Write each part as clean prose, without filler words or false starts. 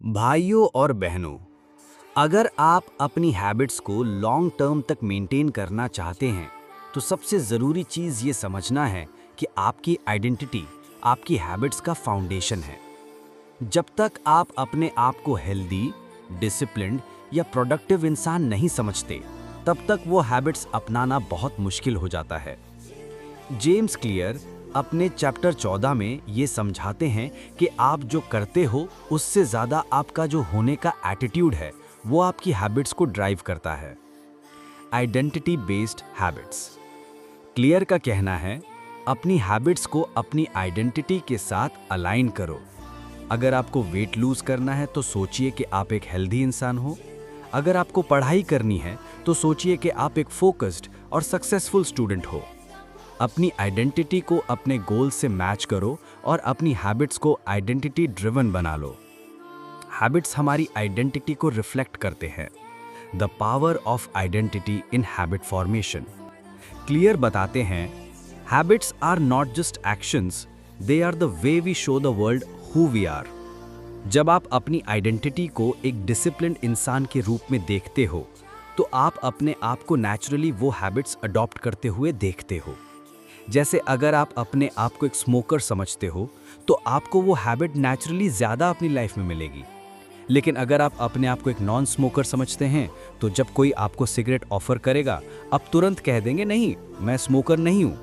भाइयों और बहनों, अगर आप अपनी हैबिट्स को लॉन्ग टर्म तक मेंटेन करना चाहते हैं तो सबसे ज़रूरी चीज़ ये समझना है कि आपकी आइडेंटिटी आपकी हैबिट्स का फाउंडेशन है। जब तक आप अपने आप को हेल्दी, डिसिप्लिन्ड या प्रोडक्टिव इंसान नहीं समझते, तब तक वो हैबिट्स अपनाना बहुत मुश्किल हो जाता है। जेम्स क्लियर अपने चैप्टर 14 में ये समझाते हैं कि आप जो करते हो उससे ज़्यादा आपका जो होने का एटीट्यूड है वो आपकी हैबिट्स को ड्राइव करता है। Identity based habits. क्लियर का कहना है, अपनी हैबिट्स को अपनी आइडेंटिटी के साथ अलाइन करो। अगर आपको वेट लूज करना है तो सोचिए कि आप एक हेल्दी इंसान हो। अगर आपको पढ़ाई करनी है तो सोचिए कि आप एक फोकस्ड और सक्सेसफुल स्टूडेंट हो। अपनी आइडेंटिटी को अपने गोल से मैच करो और अपनी हैबिट्स को आइडेंटिटी ड्रिवन बना लो। हैबिट्स हमारी आइडेंटिटी को रिफ्लेक्ट करते हैं। The power of identity in habit formation. Clear बताते हैं, habits are not just actions, they are the way we show the world who we are. जब आप अपनी आइडेंटिटी को एक डिसिप्लिन्ड इंसान के रूप में देखते हो तो आप अपने आप को नेचुरली वो हैबिट्स अडॉप्ट करते हुए देखते हो। जैसे अगर आप अपने आप को एक स्मोकर समझते हो तो आपको वो हैबिट नेचुरली ज़्यादा अपनी लाइफ में मिलेगी। लेकिन अगर आप अपने आप को एक नॉन स्मोकर समझते हैं तो जब कोई आपको सिगरेट ऑफर करेगा, आप तुरंत कह देंगे, नहीं, मैं स्मोकर नहीं हूँ।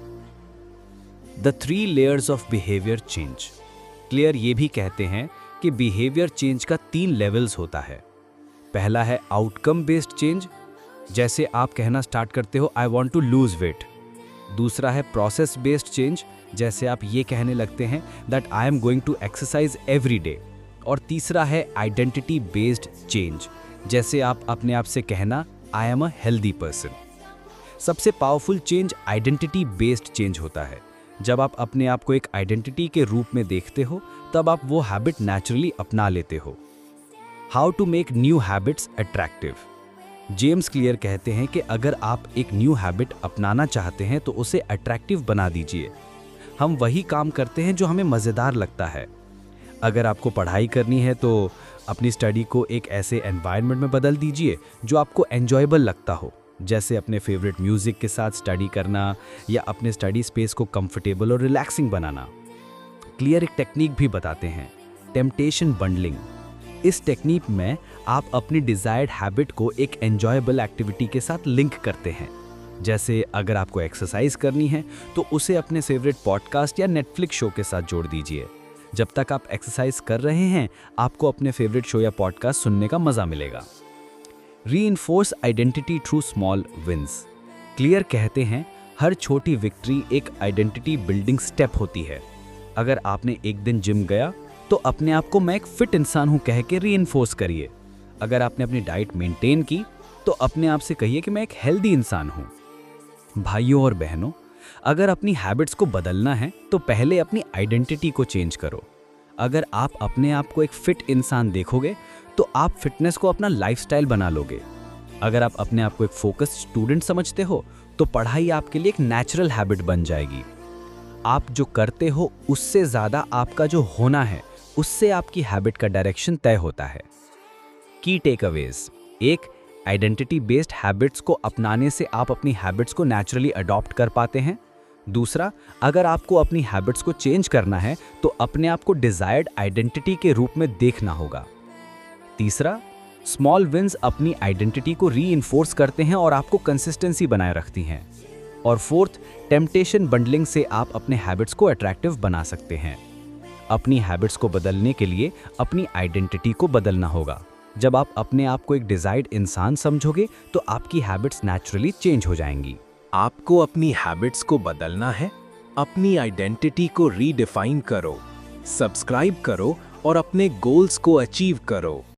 The 3 layers of behaviour change. Clear ये भी कहते हैं कि बिहेवियर चेंज का 3 लेवल्स होता है। पहला है आउटकम बेस्ड चेंज, जैसे आप कहना स्टार्ट करते हो, I want to lose weight. दूसरा है प्रोसेस बेस्ड चेंज, जैसे आप ये कहने लगते हैं that I am going to exercise every day. और तीसरा है आइडेंटिटी बेस्ड चेंज, जैसे आप अपने आप से कहना, I am a healthy person. सबसे powerful change identity based change होता है। जब आप अपने आप को एक आइडेंटिटी के रूप में देखते हो तब आप वो हैबिट नेचुरली अपना लेते हो। How to make new habits attractive. James Clear कहते हैं कि अगर आप एक न्यू हैबिट अपनाना चाहते हैं तो उसे अट्रैक्टिव बना दीजिए। हम वही काम करते हैं जो हमें मज़ेदार लगता है। अगर आपको पढ़ाई करनी है तो अपनी स्टडी को एक ऐसे एनवायरनमेंट में बदल दीजिए जो आपको एन्जॉयबल लगता हो, जैसे अपने फेवरेट म्यूज़िक के साथ स्टडी करना या अपने स्टडी स्पेस को कंफर्टेबल और रिलैक्सिंग बनाना। क्लियर एक टेक्निक भी बताते हैं, टेम्पटेशन बंडलिंग। इस टेक्निक में आप अपनी डिज़ायर्ड हैबिट को एक एन्जॉयबल एक्टिविटी के साथ लिंक करते हैं। जैसे अगर आपको एक्सरसाइज करनी है तो उसे अपने फेवरेट पॉडकास्ट या नेटफ्लिक्स शो के साथ जोड़ दीजिए। जब तक आप एक्सरसाइज कर रहे हैं आपको अपने फेवरेट शो या पॉडकास्ट सुनने का मज़ा मिलेगा। Reinforce identity through small wins. Clear कहते हैं, हर छोटी विक्ट्री एक आइडेंटिटी बिल्डिंग स्टेप होती है। अगर आपने एक दिन जिम गया तो अपने आप को मैं एक फिट इंसान हूं कह के रीइंफोर्स करिए। अगर आपने अपनी डाइट मेंटेन की तो अपने आप से कहिए कि मैं एक हेल्दी इंसान हूं। भाइयों और बहनों, अगर अपनी हैबिट्स को बदलना है तो पहले अपनी आइडेंटिटी को चेंज करो। अगर आप अपने आप को एक फिट इंसान देखोगे तो आप फिटनेस को अपना लाइफस्टाइल बना लोगे। अगर आप अपने आप को एक फोकस्ड स्टूडेंट समझते हो तो पढ़ाई आपके लिए एक नेचुरल हैबिट बन जाएगी। आप जो करते हो उससे ज़्यादा आपका जो होना है उससे आपकी हैबिट का डायरेक्शन तय होता है। की टेकअवेज। एक, आइडेंटिटी बेस्ड हैबिट्स को अपनाने से आप अपनी हैबिट्स को नेचुरली अडॉप्ट कर पाते हैं। दूसरा, अगर आपको अपनी हैबिट्स को चेंज करना है तो अपने आप को डिजायर्ड आइडेंटिटी के रूप में देखना होगा। तीसरा, स्मॉल विंस अपनी आइडेंटिटी को रीइंफोर्स करते हैं और आपको कंसिस्टेंसी बनाए रखती हैं। और फोर्थ, टेम्पटेशन बंडलिंग से आप अपने हैबिट्स को अट्रैक्टिव बना सकते हैं। अपनी हैबिट्स को बदलने के लिए अपनी आइडेंटिटी को बदलना होगा। जब आप अपने आप को एक डिजायर्ड इंसान समझोगे तो आपकी हैबिट्स नेचुरली चेंज हो जाएंगी। आपको अपनी हैबिट्स को बदलना है, अपनी आइडेंटिटी को रीडिफाइन करो, सब्सक्राइब करो और अपने गोल्स को अचीव करो।